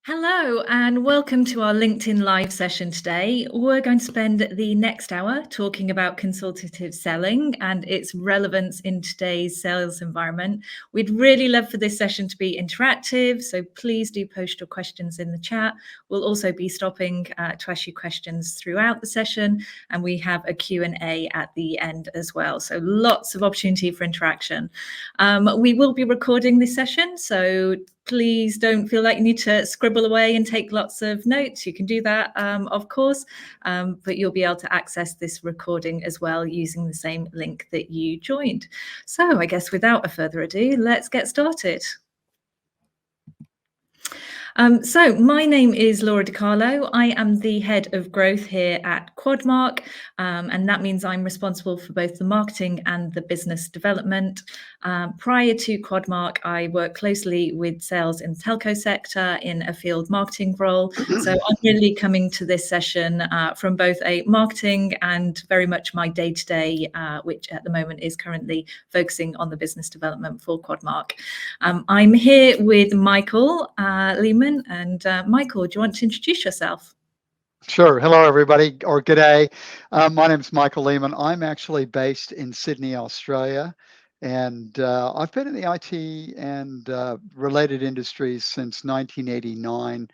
Hello and welcome to our LinkedIn Live session today. We're going to spend the next hour talking about consultative selling and its relevance in today's sales environment. We'd really love for this session to be interactive, so please do post your questions in the chat. We'll also be stopping to ask you questions throughout the session, and we have a Q&A at the end as well, so lots of opportunity for interaction. We will be recording this session, so please don't feel like you need to scribble away and take lots of notes. You can do that, of course, but you'll be able to access this recording as well using the same link that you joined. So I guess without a further ado, let's get started. So my name is Laura DiCarlo. I am the head of growth here at Quadmark, and that means I'm responsible for both the marketing and the business development. Prior to Quadmark, I worked closely with sales in the telco sector in a field marketing role. So I'm really coming to this session from both a marketing and very much my day-to-day, which at the moment is currently focusing on the business development for Quadmark. I'm here with Michael Lehman. And Michael, do you want to introduce yourself? Sure. Hello, everybody, or g'day. My name is Michael Lehman. I'm actually based in Sydney, Australia, and I've been in the IT and related industries since 1989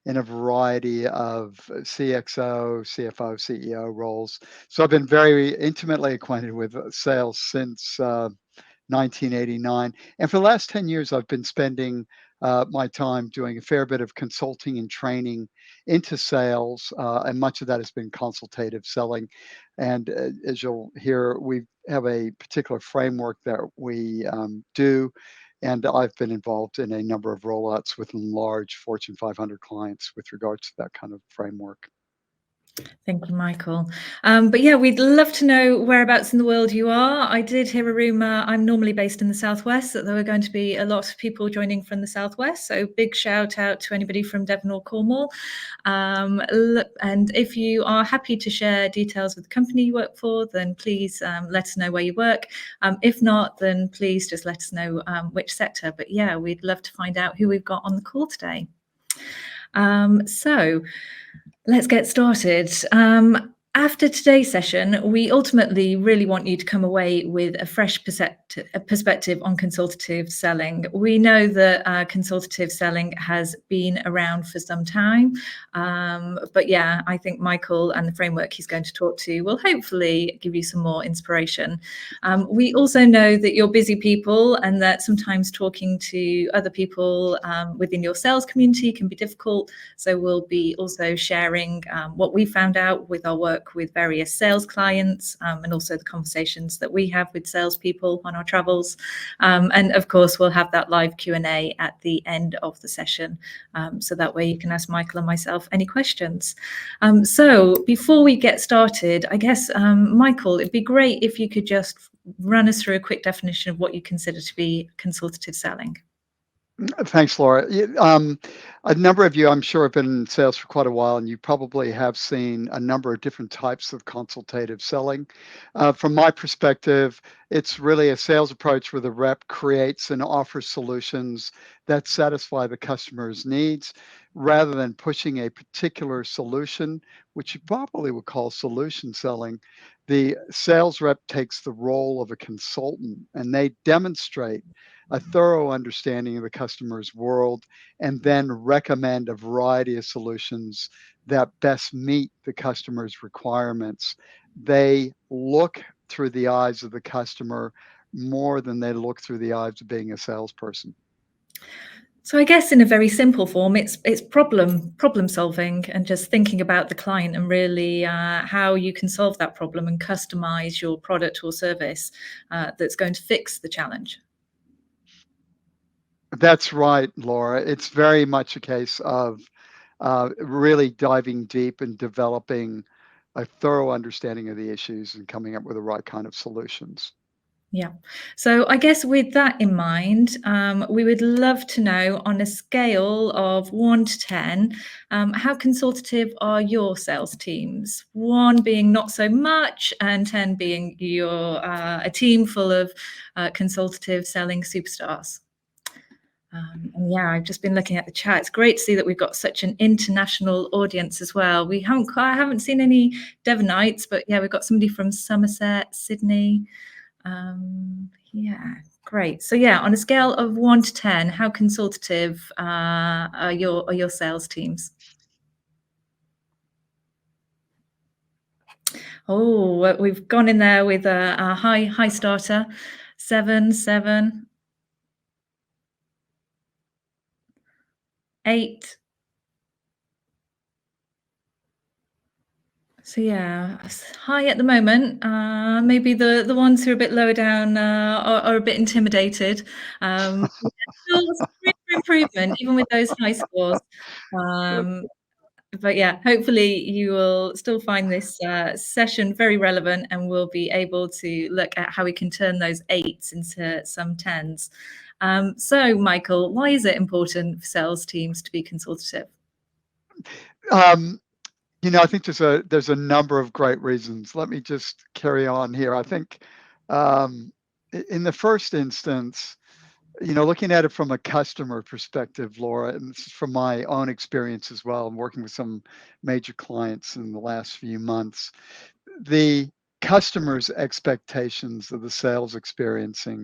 in a variety of CXO, CFO, CEO roles. So I've been very intimately acquainted with sales since 1989. And for the last 10 years, I've been spending my time doing a fair bit of consulting and training into sales, and much of that has been consultative selling. And as you'll hear, we have a particular framework that we do, and I've been involved in a number of rollouts with large Fortune 500 clients with regards to that kind of framework. Thank you, Michael. But yeah, we'd love to know whereabouts in the world you are. I did hear a rumour, I'm normally based in the Southwest, that there were going to be a lot of people joining from the Southwest. So big shout out to anybody from Devon or Cornwall. And if you are happy to share details with the company you work for, then please let us know where you work. If not, then please just let us know which sector. But yeah, we'd love to find out who we've got on the call today. So let's get started. After today's session, we ultimately really want you to come away with a fresh perspective on consultative selling. We know that consultative selling has been around for some time, but yeah, I think Michael and the framework he's going to talk to will hopefully give you some more inspiration. We also know that you're busy people and that sometimes talking to other people within your sales community can be difficult. So we'll be also sharing what we found out with our work with various sales clients, and also the conversations that we have with salespeople on our travels. And of course, we'll have that live Q&A at the end of the session. So that way you can ask Michael and myself any questions. So before we get started, I guess, Michael, it'd be great if you could just run us through a quick definition of what you consider to be consultative selling. Thanks, Laura. A number of you, I'm sure, have been in sales for quite a while, and you probably have seen a number of different types of consultative selling. From my perspective, it's really a sales approach where the rep creates and offers solutions that satisfy the customer's needs rather than pushing a particular solution, which you probably would call solution selling. The sales rep takes the role of a consultant, and they demonstrate a thorough understanding of the customer's world and then recommend a variety of solutions that best meet the customer's requirements. They look through the eyes of the customer more than they look through the eyes of being a salesperson. So I guess in a very simple form, it's problem solving and just thinking about the client and really how you can solve that problem and customize your product or service that's going to fix the challenge. That's right, Laura. It's very much a case of really diving deep and developing a thorough understanding of the issues and coming up with the right kind of solutions. Yeah. So I guess with that in mind, we would love to know on a scale of 1 to 10, how consultative are your sales teams? 1 being not so much and 10 being you're a team full of consultative selling superstars. And yeah, I've just been looking at the chat. It's great to see that we've got such an international audience as well. I haven't seen any Devonites, but yeah, we've got somebody from Somerset, Sydney. Yeah, great. So yeah, on a scale of 1 to 10, how consultative are your sales teams? Oh, we've gone in there with a high starter, 7, 7, 8. So yeah, high at the moment. Maybe the ones who are a bit lower down are a bit intimidated. Still room for improvement, even with those high scores. But yeah, hopefully you will still find this session very relevant, and we'll be able to look at how we can turn those 8s into some 10s. So Michael, why is it important for sales teams to be consultative? I think there's a number of great reasons. Let me just carry on here. I think in the first instance, looking at it from a customer perspective, Laura, and this is from my own experience as well, I'm working with some major clients in the last few months. The customer's expectations of the sales experience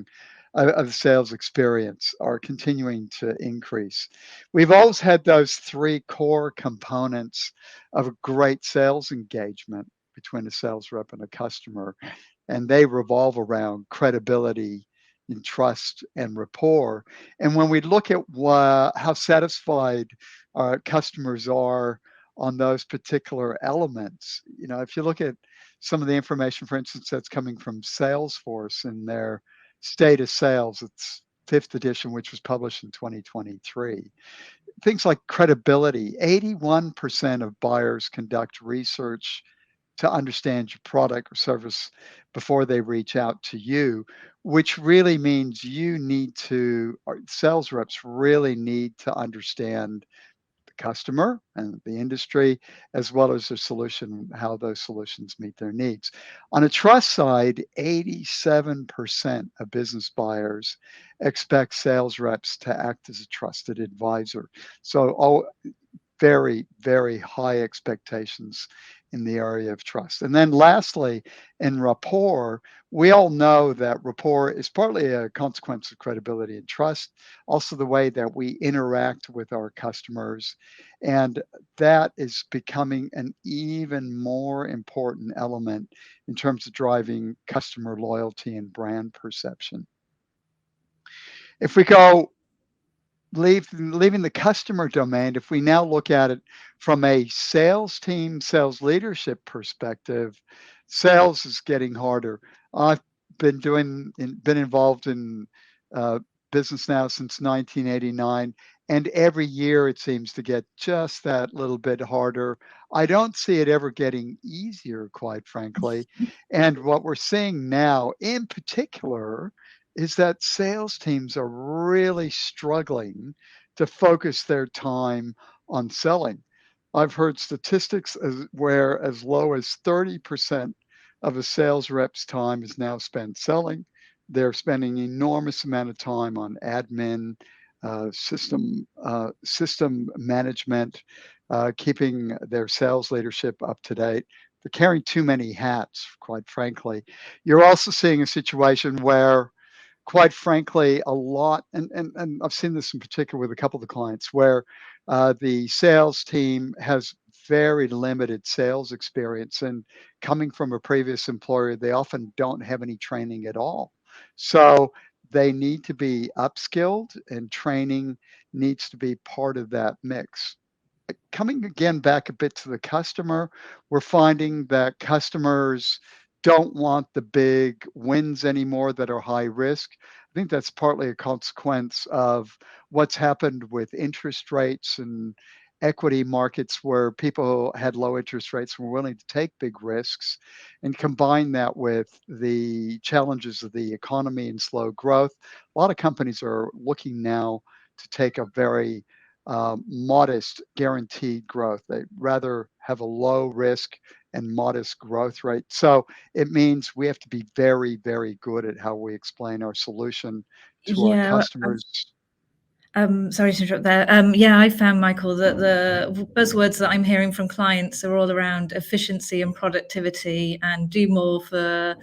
are continuing to increase. We've always had those three core components of a great sales engagement between a sales rep and a customer, and they revolve around credibility and trust and rapport. And when we look at how satisfied our customers are on those particular elements, if you look at some of the information, for instance, that's coming from Salesforce in their State of Sales, it's fifth edition, which was published in 2023. Things like credibility. 81% of buyers conduct research to understand your product or service before they reach out to you, which really means sales reps really need to understand the customer and the industry, as well as their solution, how those solutions meet their needs. On a trust side, 87% of business buyers expect sales reps to act as a trusted advisor. So, very, very high expectations in the area of trust. And then lastly, in rapport, we all know that rapport is partly a consequence of credibility and trust, also the way that we interact with our customers. And that is becoming an even more important element in terms of driving customer loyalty and brand perception. If we go leaving the customer domain, if we now look at it from a sales team, sales leadership perspective, sales is getting harder. I've been involved in uh, business now since 1989, and every year it seems to get just that little bit harder. I don't see it ever getting easier, quite frankly. And what we're seeing now, in particular, is that sales teams are really struggling to focus their time on selling. I've heard statistics where as low as 30% of a sales rep's time is now spent selling. They're spending enormous amount of time on admin, system management, keeping their sales leadership up to date. They're carrying too many hats, quite frankly. You're also seeing a situation where, quite frankly, a lot, and I've seen this in particular with a couple of the clients, where the sales team has very limited sales experience, and coming from a previous employer, they often don't have any training at all. So they need to be upskilled, and training needs to be part of that mix. Coming again back a bit to the customer, we're finding that customers don't want the big wins anymore that are high risk. I think that's partly a consequence of what's happened with interest rates and equity markets, where people had low interest rates and were willing to take big risks, and combine that with the challenges of the economy and slow growth. A lot of companies are looking now to take a very modest guaranteed growth. They rather have a low risk and modest growth rate. So it means we have to be very, very good at how we explain our solution to our Yeah, customers. Sorry to interrupt there. Yeah, I found, Michael, that the buzzwords that I'm hearing from clients are all around efficiency and productivity and do more for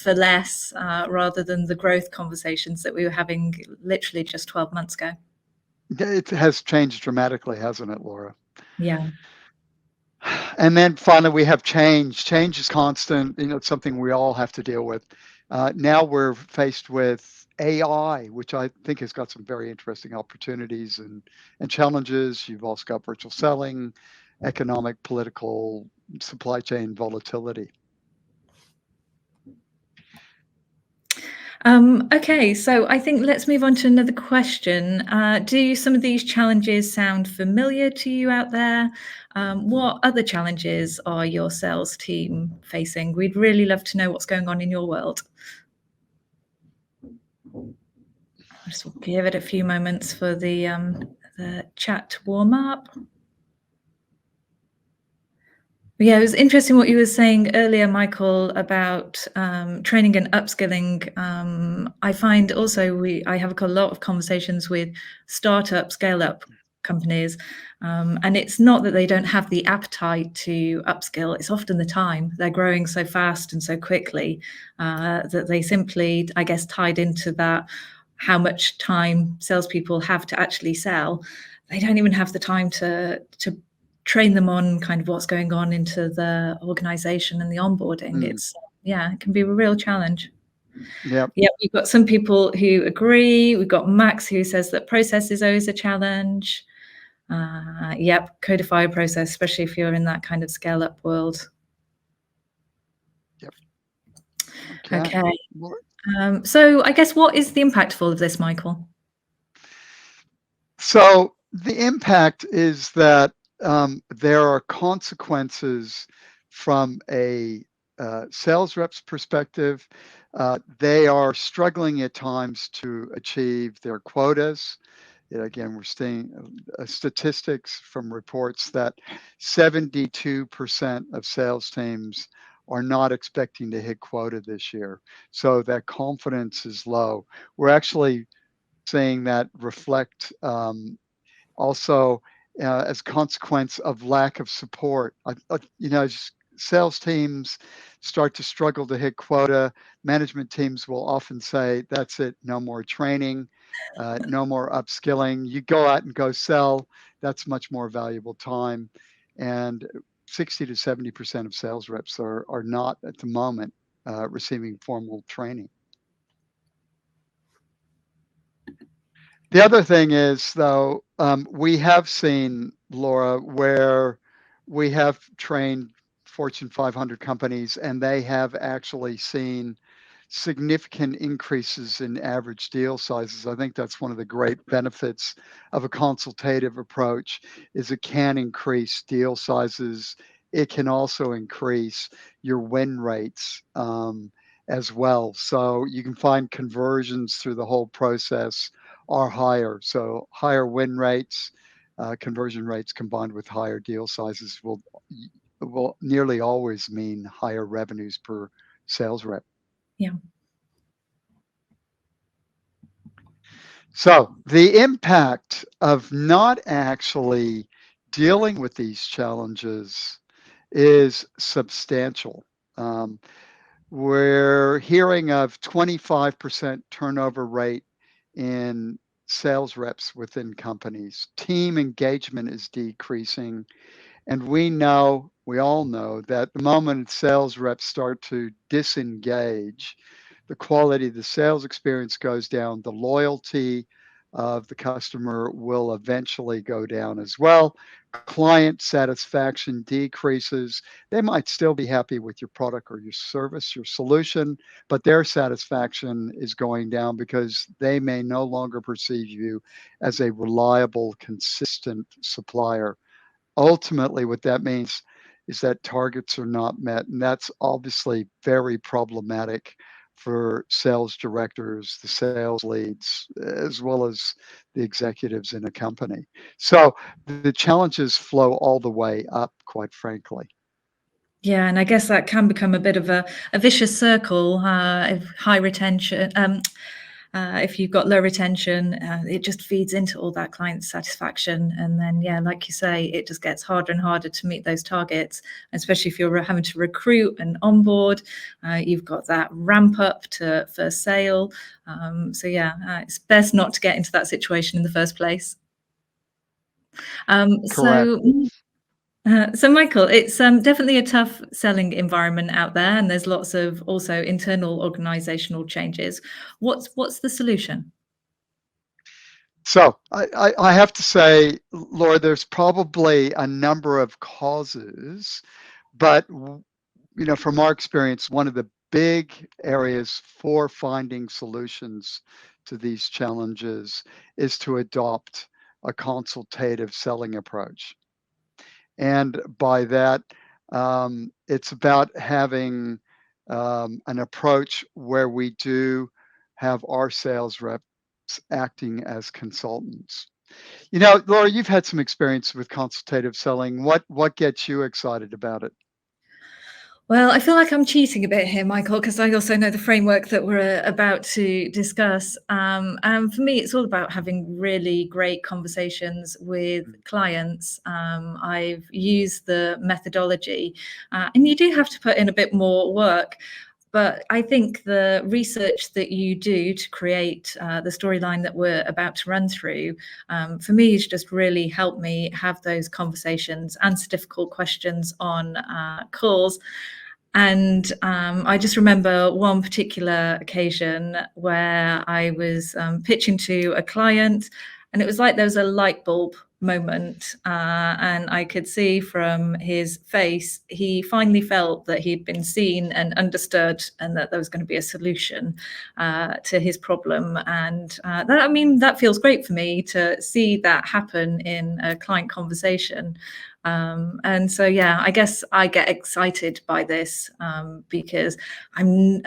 less, rather than the growth conversations that we were having literally just 12 months ago. It has changed dramatically, hasn't it, Laura? Yeah. And then finally, we have change. Change is constant. It's something we all have to deal with. Now we're faced with AI, which I think has got some very interesting opportunities and challenges. You've also got virtual selling, economic, political, supply chain volatility. Okay, so I think let's move on to another question. Do some of these challenges sound familiar to you out there? What other challenges are your sales team facing? We'd really love to know what's going on in your world. I'll just give it a few moments for the chat to warm up. Yeah, it was interesting what you were saying earlier, Michael, about training and upskilling. I find also I have a lot of conversations with startup, scale-up companies, and it's not that they don't have the appetite to upskill. It's often the time. They're growing so fast and so quickly that they simply, I guess, tied into that, how much time salespeople have to actually sell. They don't even have the time to train them on kind of what's going on into the organization and the onboarding. It's, yeah, it can be a real challenge. Yep. Yeah, we've got some people who agree. We've got Max who says that process is always a challenge. Yep, codify a process, especially if you're in that kind of scale up world. Yep. Okay. So I guess what is the impact of all of this, Michael? So the impact is that there are consequences from a sales rep's perspective. They are struggling at times to achieve their quotas. Again, we're seeing statistics from reports that 72% of sales teams are not expecting to hit quota this year. So that confidence is low. We're actually seeing that reflect also as a consequence of lack of support. Sales teams start to struggle to hit quota. Management teams will often say, that's it, no more training, no more upskilling. You go out and go sell. That's much more valuable time. And 60 to 70% of sales reps are not at the moment receiving formal training. The other thing is, though, we have seen, Laura, where we have trained Fortune 500 companies, and they have actually seen significant increases in average deal sizes. I think that's one of the great benefits of a consultative approach, is it can increase deal sizes. It can also increase your win rates as well. So you can find conversions through the whole process are higher. So higher win rates, conversion rates combined with higher deal sizes will nearly always mean higher revenues per sales rep. Yeah. So the impact of not actually dealing with these challenges is substantial. We're hearing of 25% turnover rate in sales reps within companies. Team engagement is decreasing. And we all know that the moment sales reps start to disengage, the quality of the sales experience goes down, the loyalty of the customer will eventually go down as well. Client satisfaction decreases. They might still be happy with your product or your service, your solution, but their satisfaction is going down because they may no longer perceive you as a reliable, consistent supplier. Ultimately, what that means is that targets are not met, and that's obviously very problematic for sales directors, the sales leads, as well as the executives in a company. So the challenges flow all the way up, quite frankly. Yeah, and I guess that can become a bit of a vicious circle of high retention, If you've got low retention, it just feeds into all that client satisfaction. And then, yeah, like you say, it just gets harder and harder to meet those targets, especially if you're having to recruit and onboard. You've got that ramp up to first sale. So, yeah, it's best not to get into that situation in the first place. Um, Correct. so, so Michael, it's definitely a tough selling environment out there, and there's lots of also internal organizational changes. What's the solution? So I have to say, Laura, there's probably a number of causes, but from our experience, one of the big areas for finding solutions to these challenges is to adopt a consultative selling approach. And by that, it's about having an approach where we do have our sales reps acting as consultants. Laura, you've had some experience with consultative selling. What gets you excited about it? Well, I feel like I'm cheating a bit here, Michael, because I also know the framework that we're about to discuss. And for me, it's all about having really great conversations with clients. I've used the methodology, and you do have to put in a bit more work. But I think the research that you do to create the storyline that we're about to run through, for me, has just really helped me have those conversations, answer difficult questions on calls. And I just remember one particular occasion where I was pitching to a client, and it was like there was a light bulb moment. And I could see from his face, he finally felt that he'd been seen and understood, and that there was going to be a solution to his problem. And that feels great for me to see that happen in a client conversation. And so, yeah, I guess I get excited by this because I'm,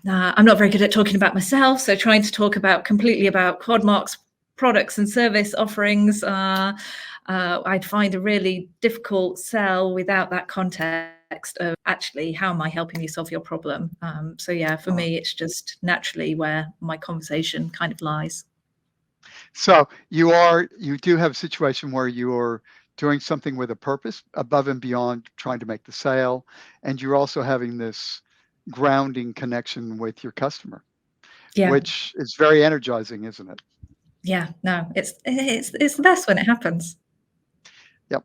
I'm not very good at talking about myself. So trying to talk completely about Quadmark's products and service offerings, I'd find a really difficult sell without that context of actually how am I helping you solve your problem. So yeah, for Uh, me, it's just naturally where my conversation kind of lies. so you do have a situation where you're doing something with a purpose above and beyond trying to make the sale, and you're also having this grounding connection with your customer, Yeah, which is very energizing, isn't it? yeah, no, it's the best when it happens. Yep.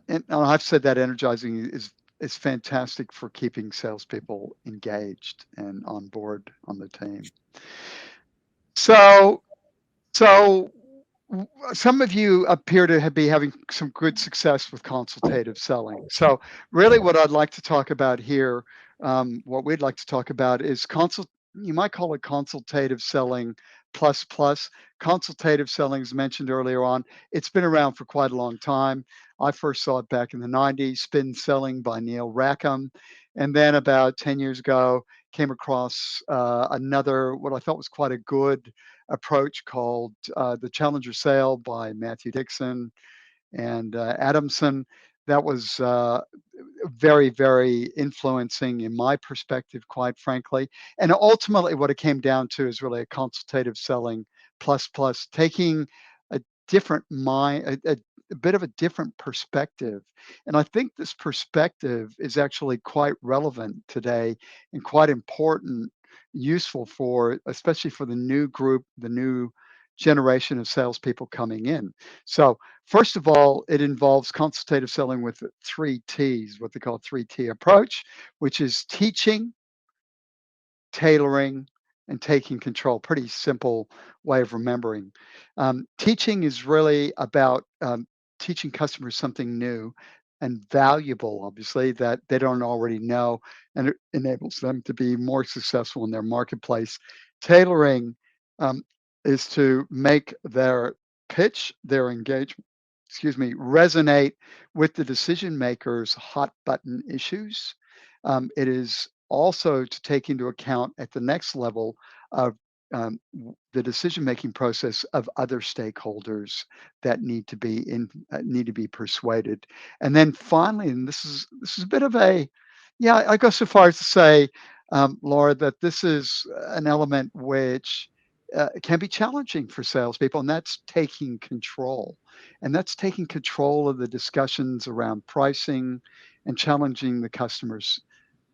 And I've said that energizing is fantastic for keeping salespeople engaged and on board on the team. So so some of you appear to be having some good success with consultative selling. So really what I'd like to talk about here, what we'd like to talk about is you might call it consultative selling plus plus. Consultative selling, as mentioned earlier on, it's been around for quite a long time. I first saw it back in the 90s, Spin Selling by Neil Rackham. And then about 10 years ago, came across another, what I thought was quite a good approach called The Challenger Sale by Matthew Dixon and Adamson. That was very, very influencing in my perspective, quite frankly. And ultimately, what it came down to is really a consultative selling plus plus, taking a different mind, a bit of a different perspective. And I think this perspective is actually quite relevant today and quite important, useful for, especially for the new group, the new generation of salespeople coming in. So first of all, it involves consultative selling with three T's, what they call 3T approach, which is teaching, tailoring, and taking control. Pretty simple way of remembering. Teaching is really about teaching customers something new and valuable, obviously, that they don't already know, and it enables them to be more successful in their marketplace. Tailoring um, is to make their pitch, their engagement, resonate with the decision makers' hot button issues. It is also to take into account at the next level of the decision-making process of other stakeholders that need to be persuaded. And then finally, and this is a bit of a, yeah, I go so far as to say, Laura, that this is an element which can be challenging for salespeople, and that's taking control. And that's taking control of the discussions around pricing and challenging the customers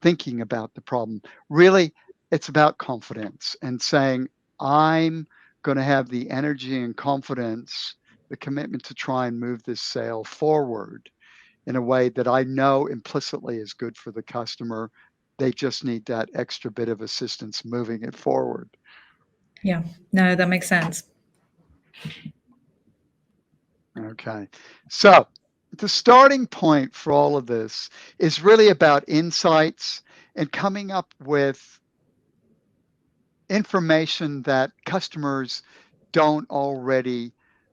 thinking about the problem. Really, it's about confidence and saying, I'm going to have the energy and confidence, the commitment to try and move this sale forward in a way that I know implicitly is good for the customer. They just need that extra bit of assistance moving it forward. Yeah, no, that makes sense. Okay. So the starting point for all of this is really about insights and coming up with information that customers don't already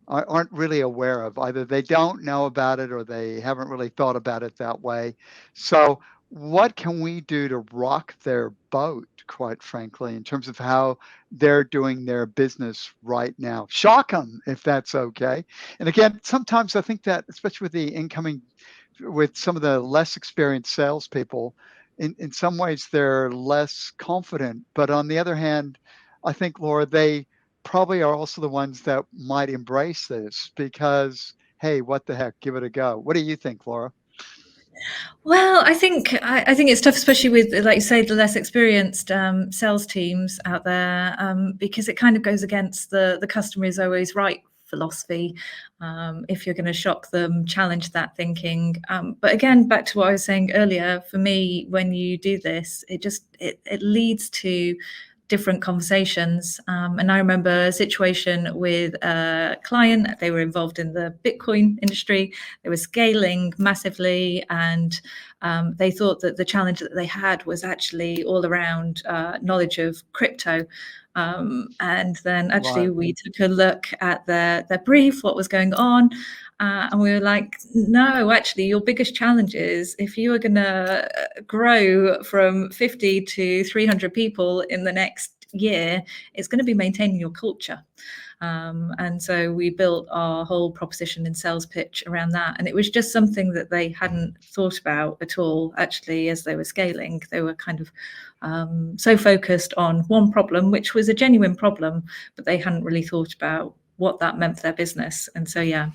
aren't really aware of. Either they don't know about it or they haven't really thought about it that way. So what can we do to rock their boat, quite frankly, in terms of how they're doing their business right now? Shock them if that's okay. And again, sometimes I think that, especially with the incoming, with some of the less experienced salespeople, in some ways they're less confident. But on the other hand, I think, Laura, they probably are also the ones that might embrace this because, hey, what the heck, give it a go. What do you think, Laura? Well, I think it's tough, especially with, like you say, the less experienced sales teams out there, because it kind of goes against the customer is always right philosophy. If you're going to shock them, challenge that thinking. But again, back to what I was saying earlier, for me, when you do this, it leads to different conversations. And I remember a situation with a client. They were involved in the Bitcoin industry. They were scaling massively, and they thought that the challenge that they had was actually all around knowledge of crypto. And then actually Right. we took a look at their brief, what was going on, and we were like, no, actually, your biggest challenge is if you are going to grow from 50 to 300 people in the next year, it's going to be maintaining your culture. And so we built our whole proposition and sales pitch around that. And it was just something that they hadn't thought about at all, actually, as they were scaling. They were kind of so focused on one problem, which was a genuine problem, but they hadn't really thought about what that meant for their business. And so, yeah,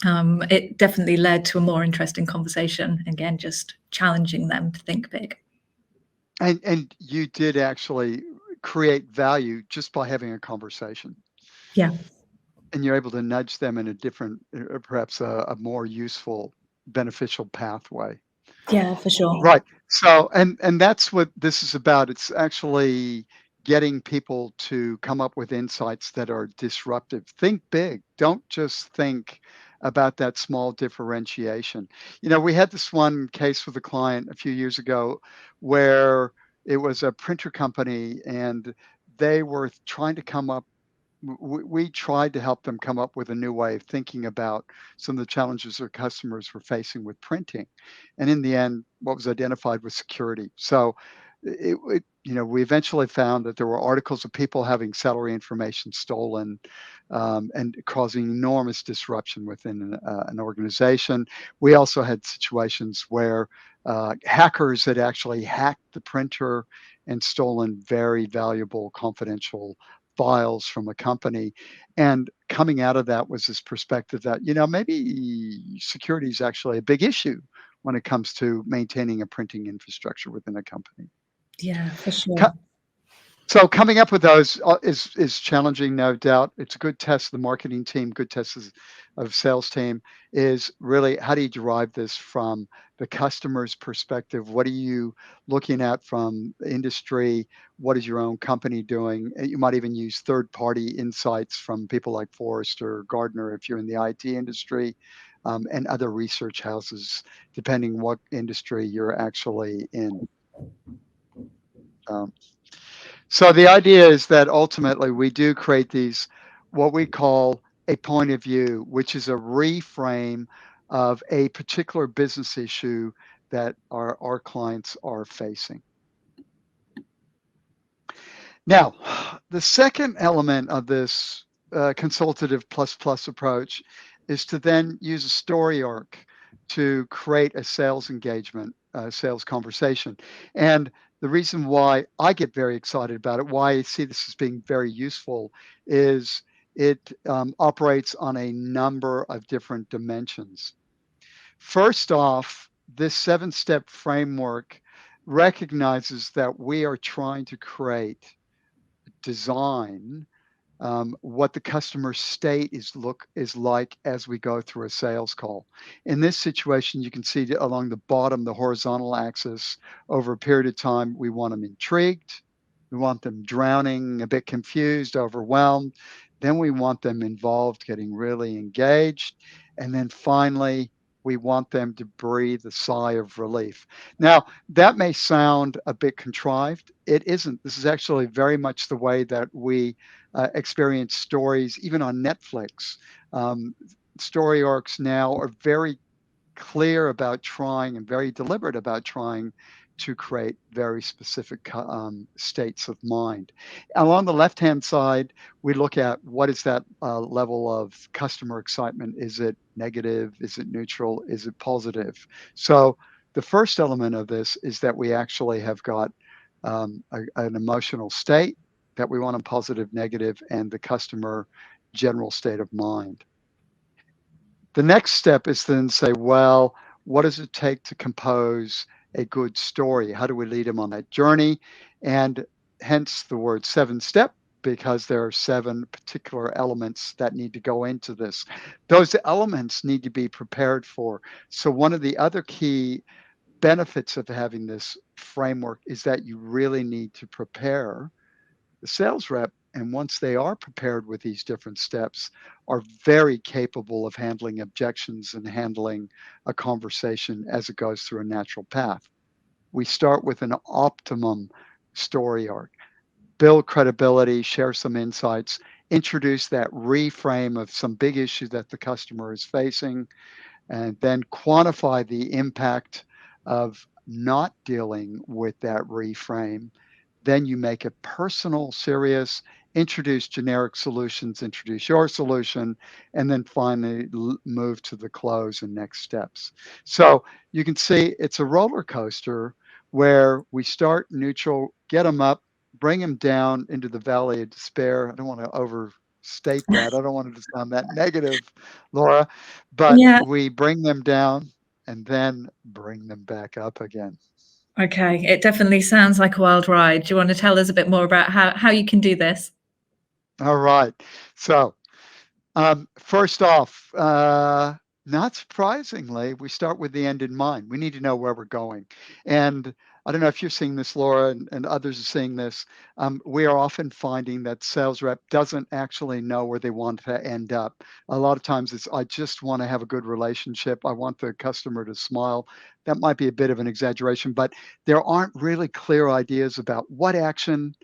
it definitely led to a more interesting conversation. Again, just challenging them to think big. And you did actually create value just by having a conversation. Yeah. And you're able to nudge them in a different, perhaps a more useful, beneficial pathway. Yeah, for sure. Right. So, and that's what this is about. It's actually getting people to come up with insights that are disruptive. Think big. Don't just think about that small differentiation. You know, we had this one case with a client a few years ago where it was a printer company and they were trying to come up we tried to help them come up with a new way of thinking about some of the challenges their customers were facing with printing. And in the end, what was identified was security. So we eventually found that there were articles of people having salary information stolen and causing enormous disruption within an organization. We also had situations where hackers had actually hacked the printer and stolen very valuable confidential files from a company. And coming out of that was this perspective that, maybe security is actually a big issue when it comes to maintaining a printing infrastructure within a company. Yeah, for sure. Co- So coming up with those is challenging, no doubt. It's a good test. The marketing team, good test of sales team is really how do you derive this from the customer's perspective? What are you looking at from the industry? What is your own company doing? You might even use third-party insights from people like Forrester or Gardner if you're in the IT industry, and other research houses, depending what industry you're actually in. Um, So the idea is that ultimately we do create these, what we call a point of view, which is a reframe of a particular business issue that our clients are facing. Now, the second element of this consultative plus plus approach is to then use a story arc to create a sales engagement, sales conversation. And the reason why I get very excited about it, why I see this as being very useful, is it operates on a number of different dimensions. First off, this 7-step framework recognizes that we are trying to create, design, what the customer state is like as we go through a sales call. In this situation, you can see along the bottom, the horizontal axis, over a period of time, we want them intrigued, we want them drowning, a bit confused, overwhelmed. Then we want them involved, getting really engaged. And then finally, we want them to breathe a sigh of relief. Now, that may sound a bit contrived. It isn't. This is actually very much the way that we experience stories, even on Netflix. Um, Story arcs now are very clear about trying and very deliberate about trying to create very specific states of mind. Along the left-hand side, we look at what is that level of customer excitement. Is it negative? Is it neutral? Is it positive? So the first element of this is that we actually have got an emotional state that we want a positive, negative, and the customer general state of mind. The next step is then say, well, what does it take to compose a good story? How do we lead them on that journey? And hence the word 7-step, because there are 7 particular elements that need to go into this. Those elements need to be prepared for. So one of the other key benefits of having this framework is that you really need to prepare the sales rep, and once they are prepared with these different steps, are very capable of handling objections and handling a conversation as it goes through a natural path. We start with an optimum story arc, build credibility, share some insights, introduce that reframe of some big issue that the customer is facing, and then quantify the impact of not dealing with that reframe. Then you make it personal, serious, introduce generic solutions, introduce your solution, and then finally move to the close and next steps. So you can see it's a roller coaster where we start neutral, get them up, bring them down into the valley of despair. I don't want to overstate that. I don't want it to sound that negative, Laura, but Yeah. we bring them down and then bring them back up again. Okay. It definitely sounds like a wild ride. Do you want to tell us a bit more about how you can do this? All right. So, first off, not surprisingly, we start with the end in mind. We need to know where we're going. And I don't know if you're seeing this, Laura, and others are seeing this. We are often finding that sales rep doesn't actually know where they want to end up. A lot of times it's, I just want to have a good relationship. I want the customer to smile. That might be a bit of an exaggeration, but there aren't really clear ideas about what action,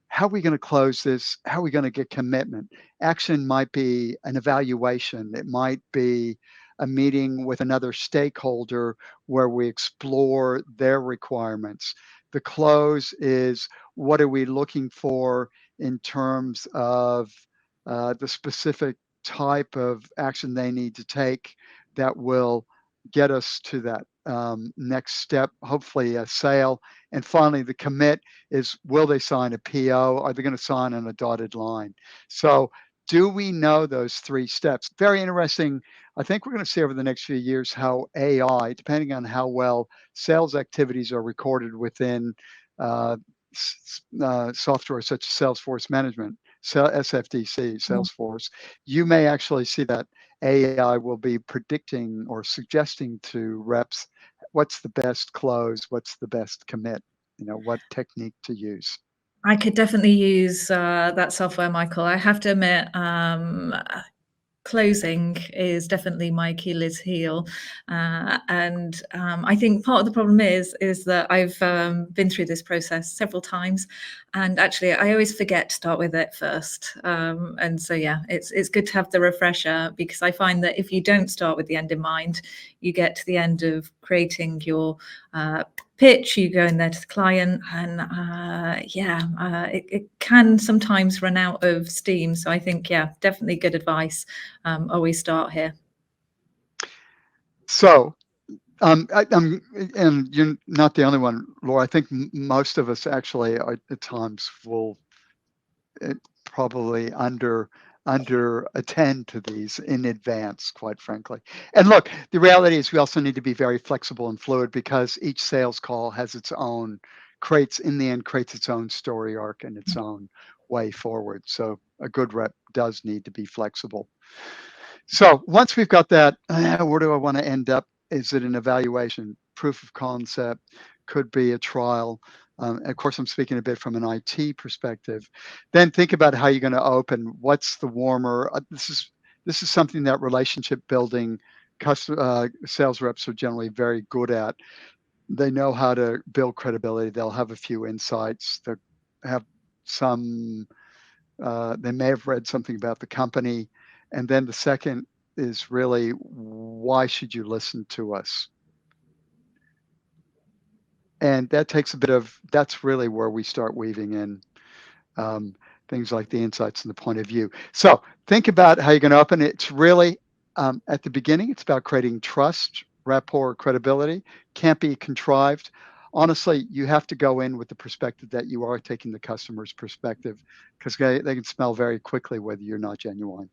how are we going to close this? How are we going to get commitment? Action might be an evaluation. It might be a meeting with another stakeholder where we explore their requirements. The close is, what are we looking for in terms of the specific type of action they need to take that will get us to that next step, hopefully a sale. And finally, the commit is, will they sign a PO? Are they going to sign on a dotted line? So do we know those 3 steps? Very interesting. I think we're going to see over the next few years how AI, depending on how well sales activities are recorded within uh, software such as Salesforce Management, SFDC, Salesforce, you may actually see that AI will be predicting or suggesting to reps what's the best close, what's the best commit, what technique to use. I could definitely use that software, Michael. I have to admit, closing is definitely my Achilles heel, and I think part of the problem is that I've been through this process several times, and actually I always forget to start with it first. And so yeah, it's good to have the refresher, because I find that if you don't start with the end in mind, you get to the end of creating your pitch, you go in there to the client, and it can sometimes run out of steam. So I think, yeah, definitely good advice. Always start here. So And you're not the only one, Laura. I think most of us actually at times will probably under attend to these in advance, quite frankly. And look, the reality is we also need to be very flexible and fluid because each sales call has its own creates its own story arc and its own way forward. So a good rep does need to be flexible. So once we've got that, where do I want to end up? Is it an evaluation, proof of concept? Could be a trial. Of course, I'm speaking a bit from an IT perspective. Then think about how you're going to open. What's the warmer? This is something that relationship building sales reps are generally very good at. They know how to build credibility. They'll have a few insights. They have some. They may have read something about the company, and then the second is really, why should you listen to us? And that takes a bit of, that's really where we start weaving in things like the insights and the point of view. So think about how you're going to open it. It's really, at the beginning, it's about creating trust, rapport, credibility. Can't be contrived. Honestly, you have to go in with the perspective that you are taking the customer's perspective, because they can smell very quickly whether you're not genuine.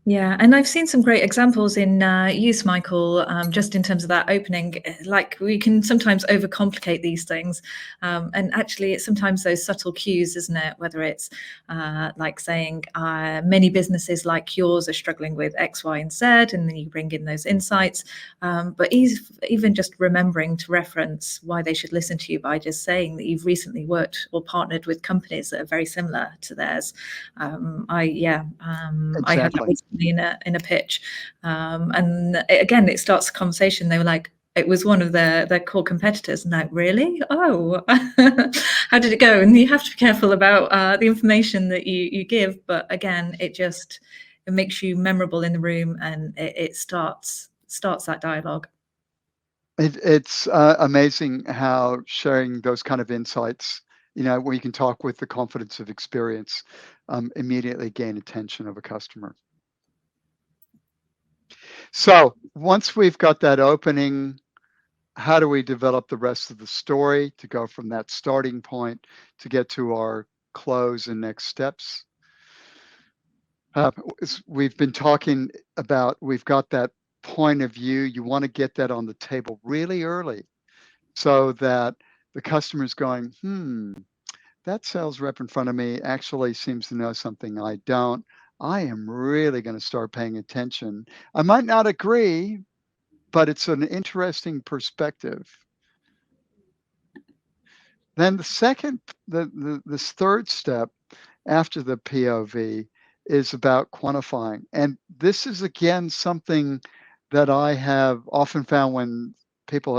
Yeah, and I've seen some great examples in use, Michael, just in terms of that opening. Like, we can sometimes overcomplicate these things. And actually, it's sometimes those subtle cues, isn't it? Whether it's like saying many businesses like yours are struggling with X, Y, and Z, and then you bring in those insights. But even just remembering to reference why they should listen to you by just saying that you've recently worked or partnered with companies that are very similar to theirs. I had that Exactly. in a pitch, and again, it starts a conversation. They were like, it was one of their core competitors, and like, really? Oh, how did it go? And you have to be careful about the information that you give, but again, it makes you memorable in the room, and it starts that dialogue. It's amazing how sharing those kind of insights, where you can talk with the confidence of experience, immediately gain attention of a customer. So once we've got that opening, how do we develop the rest of the story to go from that starting point to get to our close and next steps? We've been talking about, we've got that point of view. You want to get that on the table really early so that the customer's going, that sales rep in front of me actually seems to know something I don't. I am really going to start paying attention. I might not agree, but it's an interesting perspective. Then this third step after the POV is about quantifying. And this is, again, something that I have often found when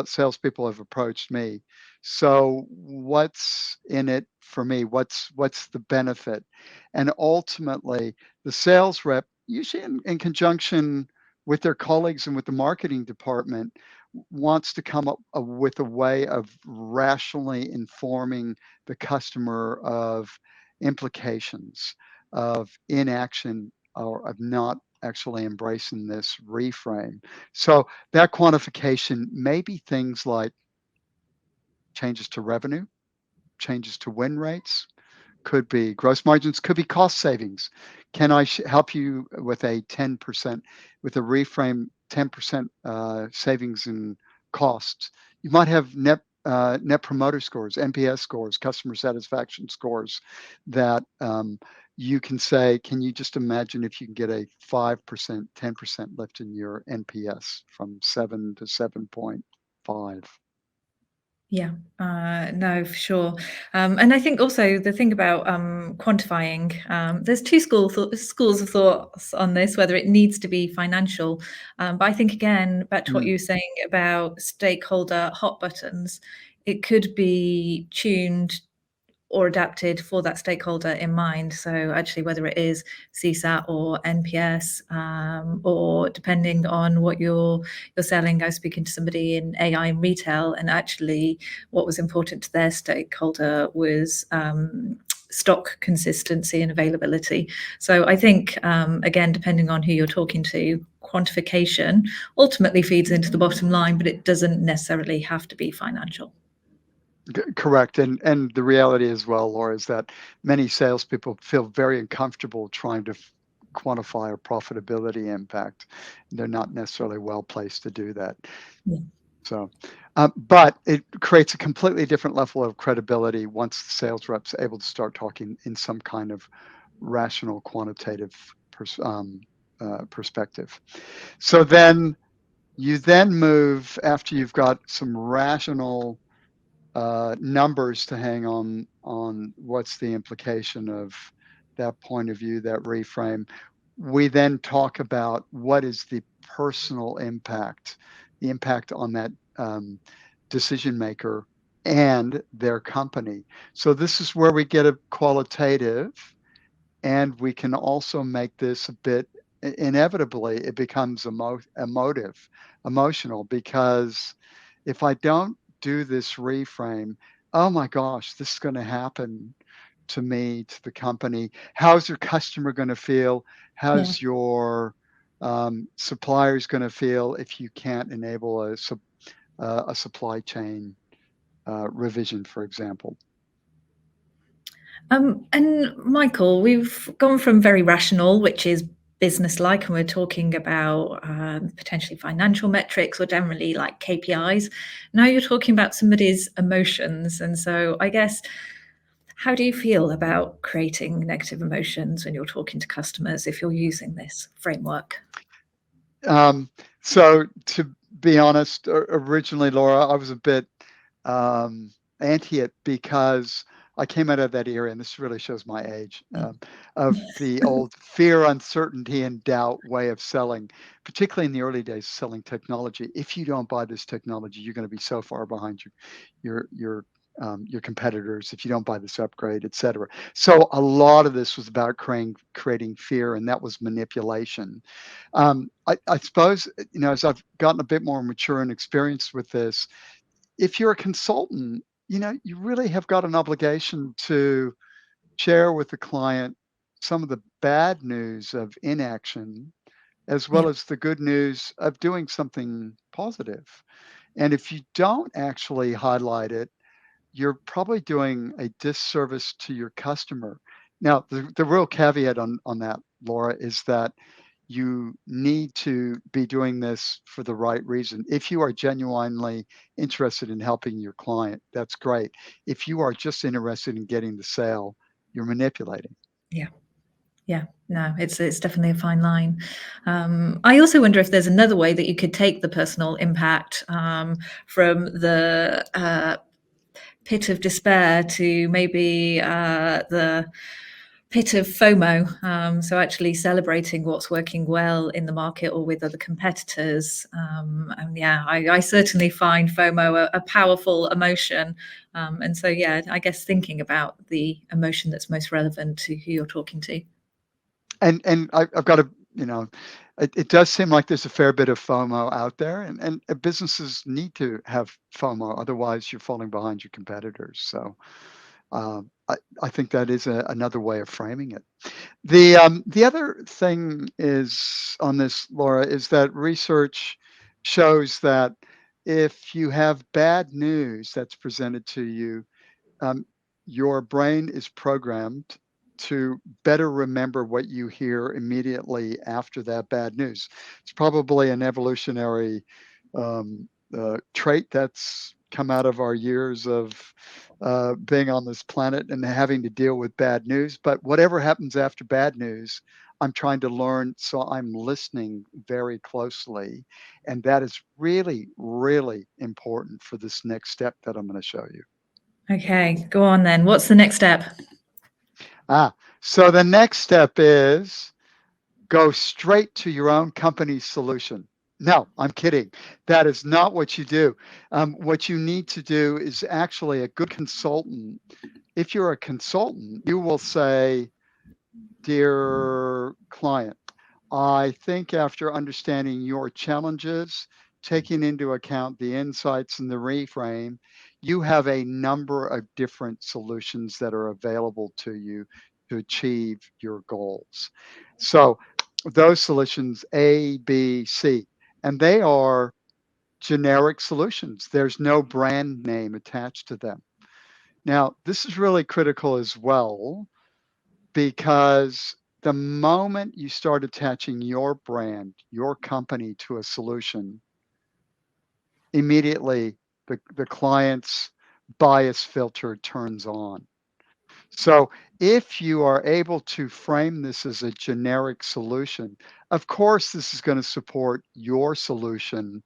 salespeople have approached me. So what's in it for me? What's the benefit? And ultimately, the sales rep, usually in conjunction with their colleagues and with the marketing department, wants to come up with a way of rationally informing the customer of implications of inaction or of not actually embracing this reframe. So that quantification may be things like changes to revenue, changes to win rates, could be gross margins, could be cost savings. Can I help you with a 10%, with a reframe, 10% savings in costs? You might have net promoter scores, NPS scores, customer satisfaction scores that you can say, can you just imagine if you can get a 5%, 10% lift in your NPS from 7 to 7.5? Yeah, no, for sure. And I think also the thing about quantifying, there's two schools of thoughts on this, whether it needs to be financial. But I think, again, back to what you were saying about stakeholder hot buttons, it could be tuned or adapted for that stakeholder in mind. So actually, whether it is CSAT or NPS, or depending on what you're selling. I was speaking to somebody in AI and retail, and actually what was important to their stakeholder was stock consistency and availability. So I think, again, depending on who you're talking to, quantification ultimately feeds into the bottom line, but it doesn't necessarily have to be financial. Correct. And the reality as well, Laura, is that many salespeople feel very uncomfortable trying to quantify a profitability impact. They're not necessarily well placed to do that. Yeah. So, but it creates a completely different level of credibility once the sales rep's able to start talking in some kind of rational, quantitative perspective. So then you then move after you've got some rational numbers to hang on what's the implication of that point of view, that reframe. We then talk about what is the personal impact, the impact on that decision maker and their company. So this is where we get a qualitative, and we can also make this a bit inevitably it becomes emotional, because if I don't do this reframe, oh my gosh, this is going to happen to me, to the company. How's your customer going to feel? Yeah. How's your suppliers going to feel if you can't enable a supply chain revision, for example? And Michael, we've gone from very rational, which is business-like, and we're talking about potentially financial metrics or generally like KPIs. Now you're talking about somebody's emotions. And so I guess, how do you feel about creating negative emotions when you're talking to customers if you're using this framework? Um, so to be honest, originally, Laura, I was a bit um, anti it, because I came out of that era, and this really shows my age, of the old fear, uncertainty, and doubt way of selling, particularly in the early days of selling technology. If you don't buy this technology, you're going to be so far behind your competitors if you don't buy this upgrade, et cetera. So a lot of this was about creating fear, and that was manipulation. I suppose, as I've gotten a bit more mature and experienced with this, if you're a consultant, you really have got an obligation to share with the client some of the bad news of inaction, as Yeah. well as the good news of doing something positive. And if you don't actually highlight it, you're probably doing a disservice to your customer. Now, the real caveat on that, Laura, is that you need to be doing this for the right reason. If you are genuinely interested in helping your client, that's great. If you are just interested in getting the sale, you're manipulating. Yeah. Yeah, no, it's definitely a fine line. I also wonder if there's another way that you could take the personal impact from the pit of despair to maybe the pit of FOMO. So actually celebrating what's working well in the market or with other competitors. And yeah, I certainly find FOMO a powerful emotion. And so, yeah, I guess thinking about the emotion that's most relevant to who you're talking to. And I've got to, it does seem like there's a fair bit of FOMO out there, and businesses need to have FOMO, otherwise you're falling behind your competitors. So I think that is another way of framing it. The other thing is on this, Laura, is that research shows that if you have bad news that's presented to you, um, your brain is programmed to better remember what you hear immediately after that bad news. It's probably an evolutionary trait that's come out of our years of being on this planet and having to deal with bad news. But whatever happens after bad news, I'm trying to learn. So I'm listening very closely. And that is really, really important for this next step that I'm going to show you. Okay, go on then. What's the next step? So the next step is go straight to your own company's solution. No, I'm kidding. That is not what you do. What you need to do is actually a good consultant. If you're a consultant, you will say, dear client, I think after understanding your challenges, taking into account the insights and the reframe, you have a number of different solutions that are available to you to achieve your goals. So those solutions A, B, C, and they are generic solutions. There's no brand name attached to them. Now, this is really critical as well because the moment you start attaching your brand, your company to a solution, immediately the client's bias filter turns on. So if you are able to frame this as a generic solution, of course, this is going to support your solution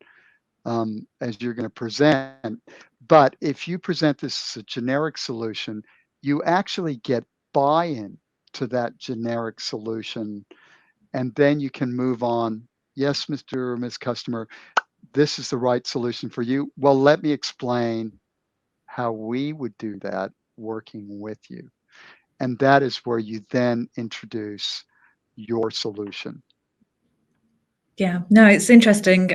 as you're going to present. But if you present this as a generic solution, you actually get buy-in to that generic solution, and then you can move on. Yes, Mr. or Ms. Customer, this is the right solution for you. Well, let me explain how we would do that working with you. And that is where you then introduce your solution. Yeah, no, it's interesting.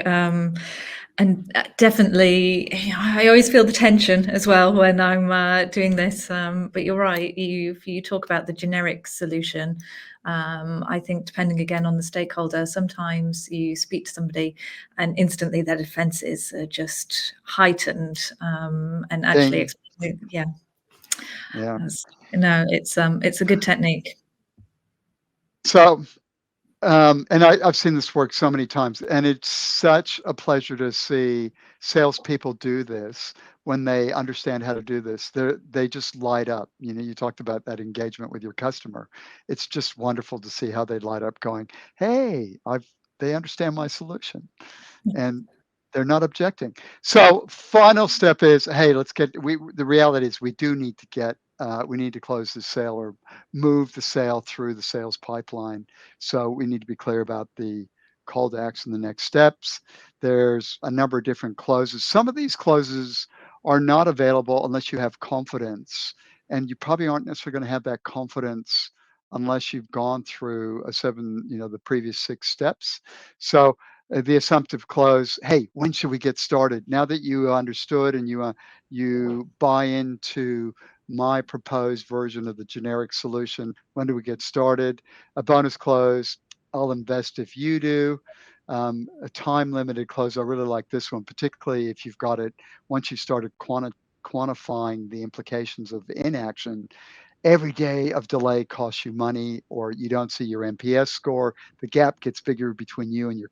And definitely, I always feel the tension as well when I'm doing this. But you're right. You talk about the generic solution. I think depending again on the stakeholder, sometimes you speak to somebody and instantly their defenses are just heightened. And actually, Thing. yeah, Yeah. no, it's a good technique. So and I've seen this work so many times, and it's such a pleasure to see salespeople do this when they understand how to do this. They just light up. You know, you talked about that engagement with your customer. It's just wonderful to see how they light up, going, "Hey, they understand my solution," and they're not objecting. So final step is, hey, let's get. The reality is we do need to get. We need to close the sale or move the sale through the sales pipeline. So we need to be clear about the call to action, the next steps. There's a number of different closes. Some of these closes are not available unless you have confidence, and you probably aren't necessarily going to have that confidence unless you've gone through the previous 6 steps. So the assumptive close, hey, when should we get started? Now that you understood and you buy into my proposed version of the generic solution, when do we get started? A bonus close, I'll invest if you do. A time limited close, I really like this one, particularly if you've got it, once you started quantifying the implications of inaction. Every day of delay costs you money, or you don't see your NPS score. The gap gets bigger between you and your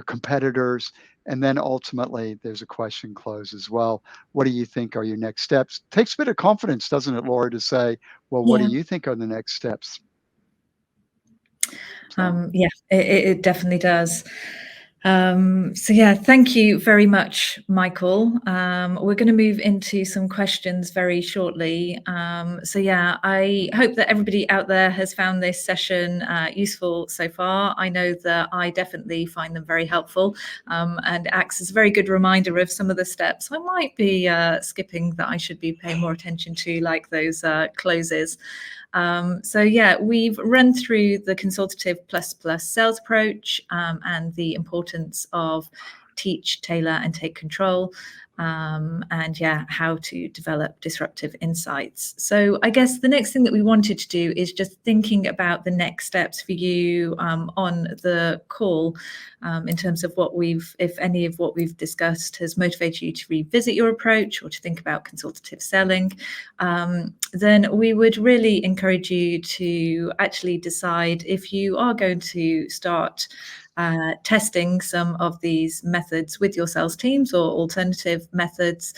competitors. And then ultimately, there's a question close as well. What do you think are your next steps? Takes a bit of confidence, doesn't it, Laura, to say, well, what do Yeah. you think are the next steps? So. Yeah, it definitely does. So yeah, thank you very much, Michael. We're going to move into some questions very shortly. So yeah, I hope that everybody out there has found this session useful so far. I know that I definitely find them very helpful and acts as a very good reminder of some of the steps I might be skipping that I should be paying more attention to, like those closes. So yeah, we've run through the consultative plus sales approach and the importance of teach, tailor, and take control. And yeah, how to develop disruptive insights. So I guess the next thing that we wanted to do is just thinking about the next steps for you on the call in terms of if any of what we've discussed has motivated you to revisit your approach or to think about consultative selling, then we would really encourage you to actually decide if you are going to start testing some of these methods with your sales teams or alternative methods,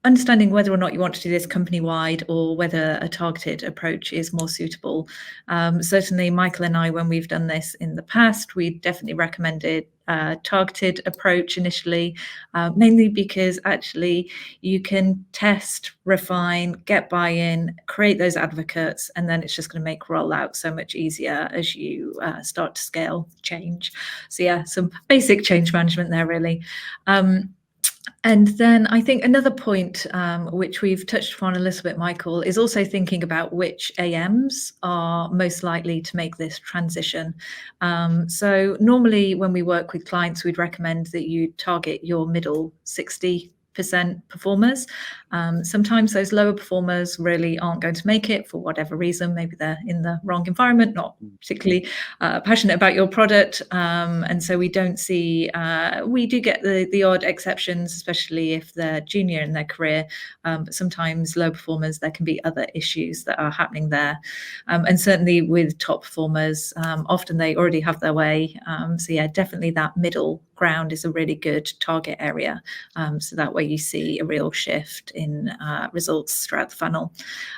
understanding whether or not you want to do this company-wide or whether a targeted approach is more suitable. Certainly, Michael and I, when we've done this in the past, we definitely recommended a targeted approach initially, mainly because actually you can test, refine, get buy-in, create those advocates, and then it's just going to make rollout so much easier as you start to scale change. So yeah, some basic change management there really. And then I think another point, which we've touched upon a little bit, Michael, is also thinking about which AMs are most likely to make this transition. So normally when we work with clients, we'd recommend that you target your middle 60% performers. Sometimes those lower performers really aren't going to make it for whatever reason. Maybe they're in the wrong environment, not particularly passionate about your product. And so we don't see, we do get the odd exceptions, especially if they're junior in their career. But sometimes low performers, there can be other issues that are happening there. And certainly with top performers, often they already have their way. So yeah, definitely that middle ground is a really good target area. So that way you see a real shift in results throughout the funnel.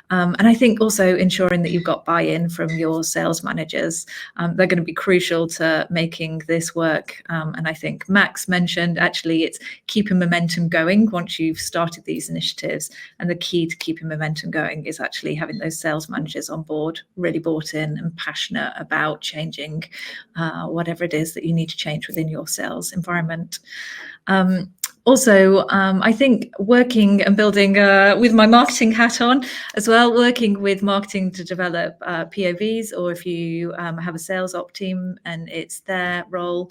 And I think also ensuring that you've got buy-in from your sales managers. They're going to be crucial to making this work. And I think Max mentioned actually it's keeping momentum going once you've started these initiatives. And the key to keeping momentum going is actually having those sales managers on board, really bought in and passionate about changing whatever it is that you need to change within your sales environment. Also, I think working and building with my marketing hat on as well, working with marketing to develop POVs, or if you have a sales op team and it's their role,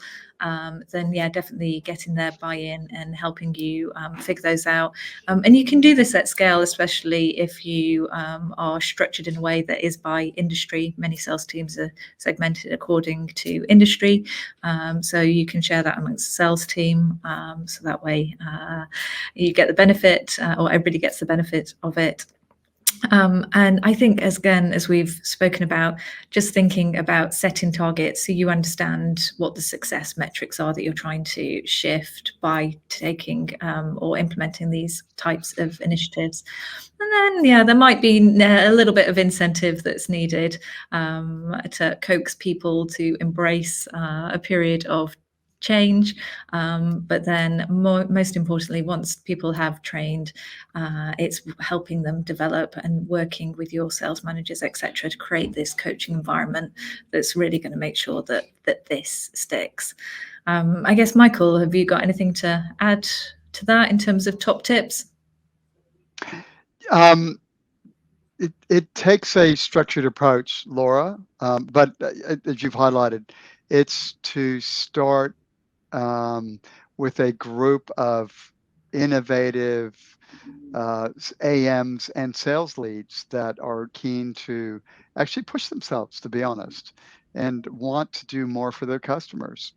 then yeah, definitely getting their buy-in and helping you figure those out. And you can do this at scale, especially if you are structured in a way that is by industry. Many sales teams are segmented according to industry. So you can share that amongst the sales team. So that way you get the benefit, or everybody gets the benefit of it. And I think, as we've spoken about, just thinking about setting targets so you understand what the success metrics are that you're trying to shift by taking or implementing these types of initiatives. And then, yeah, there might be a little bit of incentive that's needed to coax people to embrace a period of change. But then most importantly, once people have trained, it's helping them develop and working with your sales managers, etc., to create this coaching environment that's really going to make sure that this sticks. I guess, Michael, have you got anything to add to that in terms of top tips? It takes a structured approach, Laura, but as you've highlighted, it's to start with a group of innovative AMs and sales leads that are keen to actually push themselves, to be honest, and want to do more for their customers.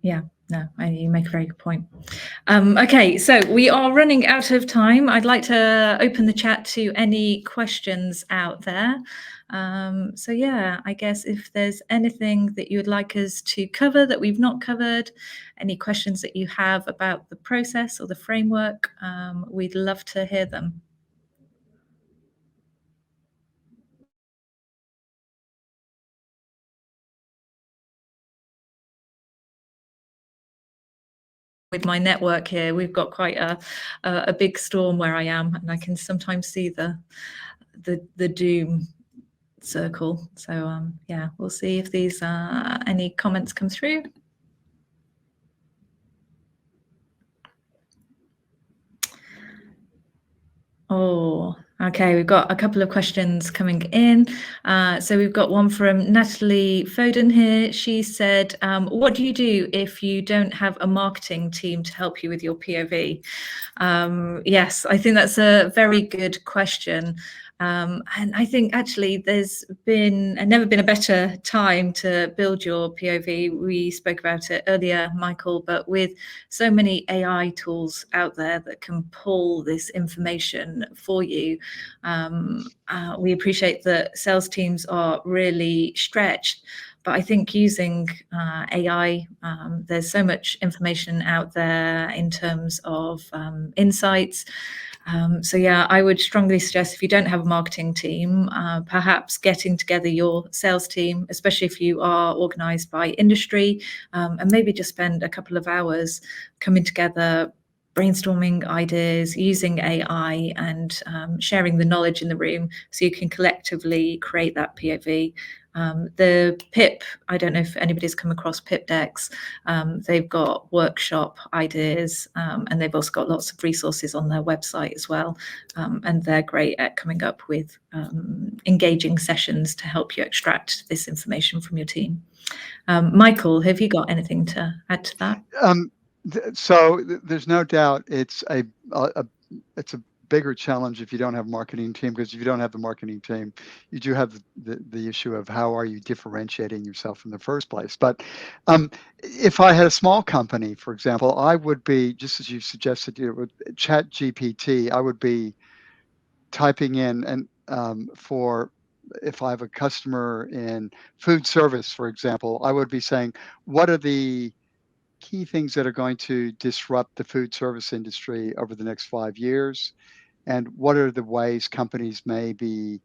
Yeah, no, you make a very good point. Okay, so we are running out of time. I'd like to open the chat to any questions out there. So yeah, I guess if there's anything that you would like us to cover that we've not covered, any questions that you have about the process or the framework, we'd love to hear them. With my network here, we've got quite a big storm where I am, and I can sometimes see the doom circle. So yeah, we'll see if these any comments come through. Oh, okay, we've got a couple of questions coming in. So we've got one from Natalie Foden here. She said, what do you do if you don't have a marketing team to help you with your POV? Yes, I think that's a very good question. And I think actually there's never been a better time to build your POV. We spoke about it earlier, Michael, but with so many AI tools out there that can pull this information for you, we appreciate that sales teams are really stretched. But I think using AI, there's so much information out there in terms of insights. So yeah, I would strongly suggest if you don't have a marketing team, perhaps getting together your sales team, especially if you are organized by industry, and maybe just spend a couple of hours coming together, brainstorming ideas, using AI, and sharing the knowledge in the room so you can collectively create that POV. The PIP, I don't know if anybody's come across PIP decks. They've got workshop ideas, and they've also got lots of resources on their website as well. And they're great at coming up with engaging sessions to help you extract this information from your team. Michael, have you got anything to add to that? There's no doubt it's a bigger challenge if you don't have a marketing team, because if you don't have the marketing team, you do have the issue of how are you differentiating yourself in the first place. But if I had a small company, for example, I would be, just as you suggested, with Chat GPT, I would be typing in, and if I have a customer in food service, for example, I would be saying, what are the key things that are going to disrupt the food service industry over the next 5 years? And what are the ways companies may be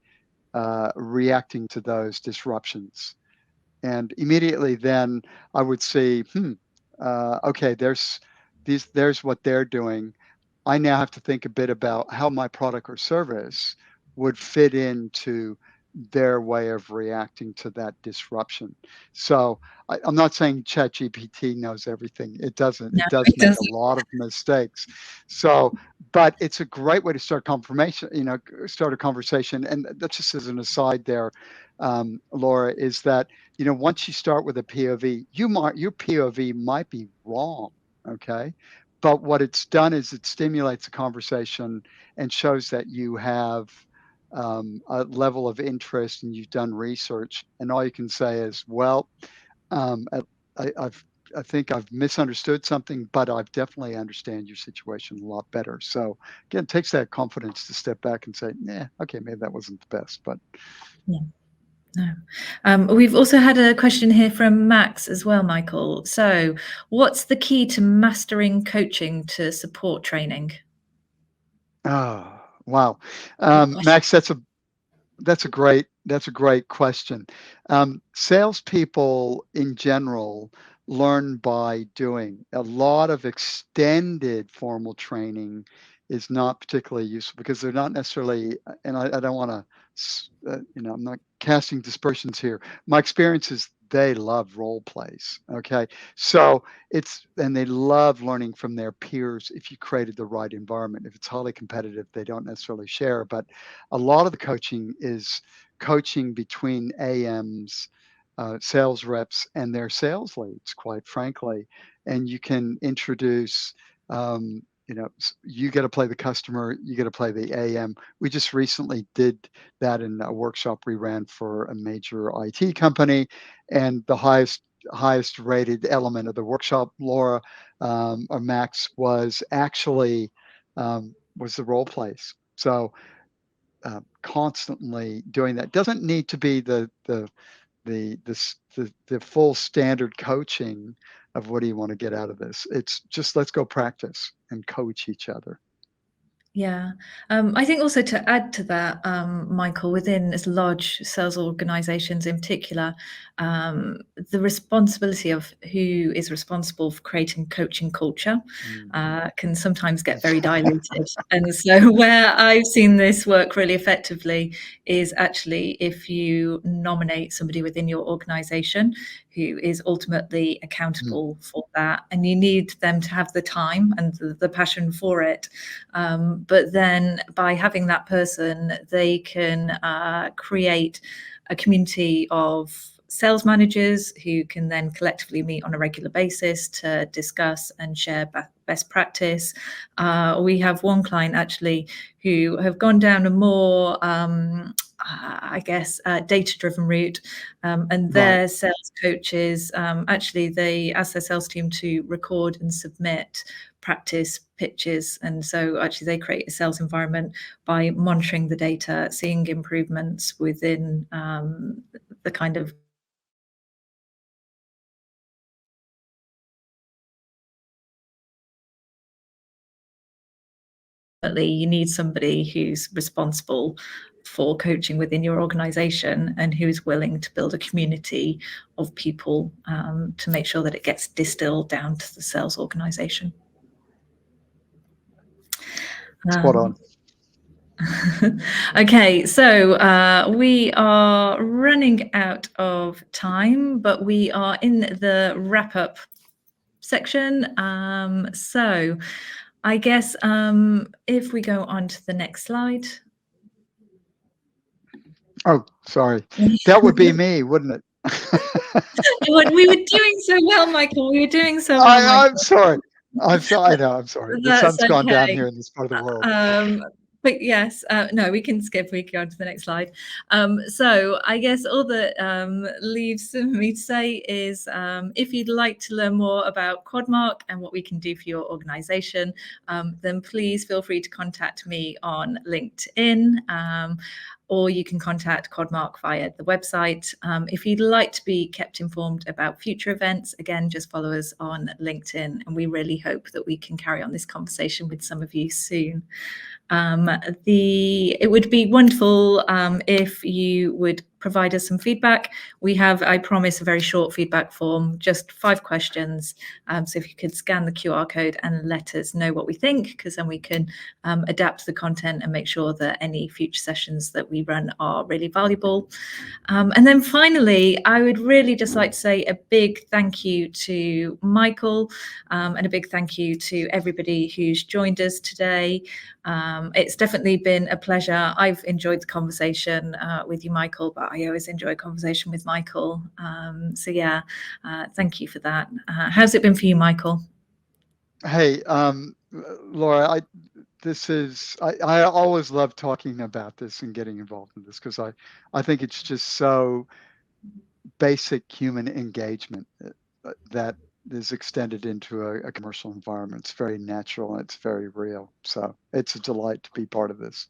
reacting to those disruptions? And immediately then I would see, okay, there's what they're doing. I now have to think a bit about how my product or service would fit into their way of reacting to that disruption. So I'm not saying ChatGPT knows everything. It doesn't. No, It does it make doesn't. a lot of mistakes. So, but it's a great way to start start a conversation. And that's just as an aside there, Laura, is that, once you start with a POV, your POV might be wrong. Okay. But what it's done is it stimulates a conversation and shows that you have a level of interest and you've done research. And all you can say is, well, I, I think I've misunderstood something, but I definitely understand your situation a lot better. So again, it takes that confidence to step back and say, yeah, okay, maybe that wasn't the best, but. Yeah. No. We've also had a question here from Max as well, Michael. So what's the key to mastering coaching to support training? Oh, wow. Good question. Max, that's a great question. Salespeople in general learn by doing. A lot of extended formal training is not particularly useful because they're not necessarily, and I don't want to, I'm not casting dispersions here. My experience is they love role plays. Okay. So and they love learning from their peers if you created the right environment. If it's highly competitive, they don't necessarily share. But a lot of the coaching is coaching between AMs, sales reps, and their sales leads, quite frankly. And you can introduce, you got to play the customer, you got to play the AM. We just recently did that in a workshop we ran for a major IT company, and the highest rated element of the workshop, Laura, or Max, was actually was the role plays. So constantly doing that doesn't need to be the full standard coaching of what do you want to get out of this. It's just, let's go practice and coach each other. Yeah. I think also to add to that, Michael, within as large sales organizations in particular, the responsibility of who is responsible for creating coaching culture can sometimes get very diluted. And so where I've seen this work really effectively is actually if you nominate somebody within your organization who is ultimately accountable for that, and you need them to have the time and the passion for it. But then by having that person, they can create a community of sales managers who can then collectively meet on a regular basis to discuss and share best practice. We have one client actually who have gone down a more data-driven route, and their sales coaches actually they ask their sales team to record and submit practice pitches, and so actually they create a sales environment by monitoring the data, seeing improvements within the kind of you need somebody who's responsible for coaching within your organization and who's willing to build a community of people to make sure that it gets distilled down to the sales organization. Spot on. Okay, so we are running out of time, but we are in the wrap-up section. So I guess if we go on to the next slide. Oh, sorry. That would be me, wouldn't it? We were doing so well, Michael. We were doing so well, Michael. I'm sorry. I'm sorry. I know. I'm sorry. The That's sun's gone down okay. here in this part of the world. But yes, no, we can skip. We can go on to the next slide. So I guess all that leaves for me to say is if you'd like to learn more about Quadmark and what we can do for your organization, then please feel free to contact me on LinkedIn. Or you can contact Quadmark via the website. If you'd like to be kept informed about future events, again, just follow us on LinkedIn, and we really hope that we can carry on this conversation with some of you soon. It would be wonderful if you would provide us some feedback. We have, I promise, a very short feedback form, just 5 questions. So if you could scan the QR code and let us know what we think, because then we can adapt the content and make sure that any future sessions that we run are really valuable. And then finally, I would really just like to say a big thank you to Michael and a big thank you to everybody who's joined us today. It's definitely been a pleasure. I've enjoyed the conversation with you, Michael, but I always enjoy a conversation with Michael. So yeah, thank you for that. How's it been for you, Michael? Hey, Laura, I always love talking about this and getting involved in this because I think it's just so basic human engagement that is extended into a commercial environment. It's very natural and it's very real. So it's a delight to be part of this.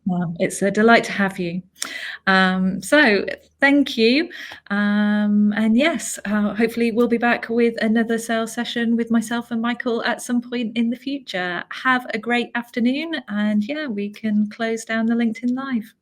Well, it's a delight to have you. So thank you. And yes, hopefully we'll be back with another sales session with myself and Michael at some point in the future. Have a great afternoon. And yeah, we can close down the LinkedIn Live.